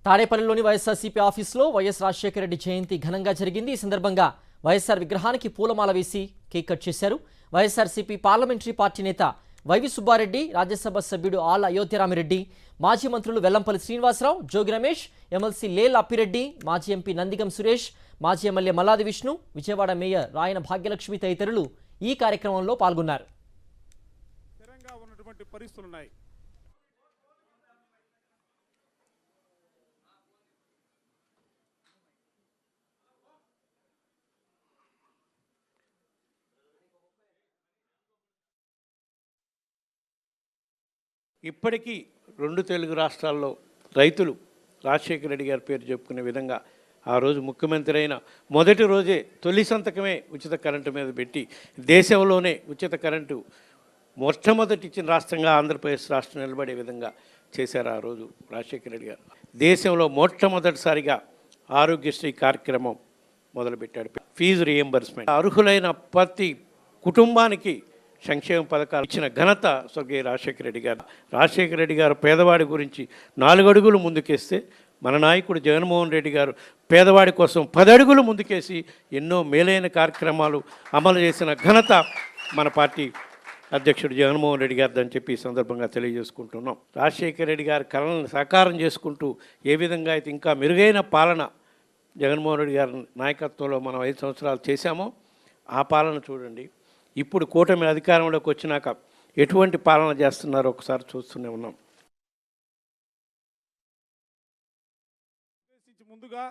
తాడేపల్లిలోని వైఎస్ఆర్సీపీ ఆఫీసులో వైఎస్ రాజశేఖర రెడ్డి జయంతి ఘనంగా జరిగింది. ఈ సందర్భంగా వైఎస్ఆర్ విగ్రహానికి పూలమాల వేసి కేక్ కట్ చేశారు. వైఎస్ఆర్సీపీ పార్లమెంటరీ పార్టీ నేత వైవి సుబ్బారెడ్డి, రాజ్యసభ సభ్యుడు ఆళ్ల అయోధ్యరామిరెడ్డి, మాజీ మంత్రులు వెల్లంపల్లి శ్రీనివాసరావు, జోగి రమేష్, ఎమ్మెల్సీ లేల్ అప్పిరెడ్డి, మాజీ ఎంపీ నందిగం సురేష్, మాజీ ఎమ్మెల్యే మల్లాది విష్ణు, విజయవాడ మేయర్ రాయన భాగ్యలక్ష్మి తదితరులు ఈ కార్యక్రమంలో పాల్గొన్నారు. ఇప్పటికీ 2 తెలుగు రాష్ట్రాల్లో రైతులు రాజశేఖర రెడ్డి గారి పేరు చెప్పుకునే విధంగా ఆ రోజు ముఖ్యమంత్రి అయిన మొదటి రోజే తొలి సంతకమే ఉచిత కరెంటు మీద పెట్టి దేశంలోనే ఉచిత కరెంటు మొట్టమొదటి ఇచ్చిన రాష్ట్రంగా ఆంధ్రప్రదేశ్ రాష్ట్రం నిలబడే విధంగా చేశారు ఆ రోజు రాజశేఖర రెడ్డి గారు. దేశంలో మొట్టమొదటిసారిగా ఆరోగ్యశ్రీ కార్యక్రమం మొదలుపెట్టాడు. ఫీజు రియంబర్స్మెంట్, అర్హులైన ప్రతి కుటుంబానికి సంక్షేమ పథకాలు ఇచ్చిన ఘనత స్వర్గీయ రాజశేఖర రెడ్డి గారు. రాజశేఖర రెడ్డి గారు పేదవాడి గురించి 4 అడుగులు ముందుకేస్తే మన నాయకుడు జగన్మోహన్ రెడ్డి గారు పేదవాడి కోసం 10 అడుగులు ముందుకేసి ఎన్నో మేలైన కార్యక్రమాలు అమలు చేసిన ఘనత మన పార్టీ అధ్యక్షుడు జగన్మోహన్ రెడ్డి గారు అని చెప్పి ఈ సందర్భంగా తెలియజేసుకుంటున్నాం. రాజశేఖర రెడ్డి గారి కళలను సాకారం చేసుకుంటూ ఏ విధంగా అయితే ఇంకా మెరుగైన పాలన జగన్మోహన్ రెడ్డి గారి నాయకత్వంలో మనం 5 సంవత్సరాలు చేశామో ఆ పాలన చూడండి. ఇప్పుడు కూటమి అధికారంలోకి వచ్చినాక ఎటువంటి పాలన చేస్తున్నారో ఒకసారి చూస్తూనే ఉన్నాం. ముందుగా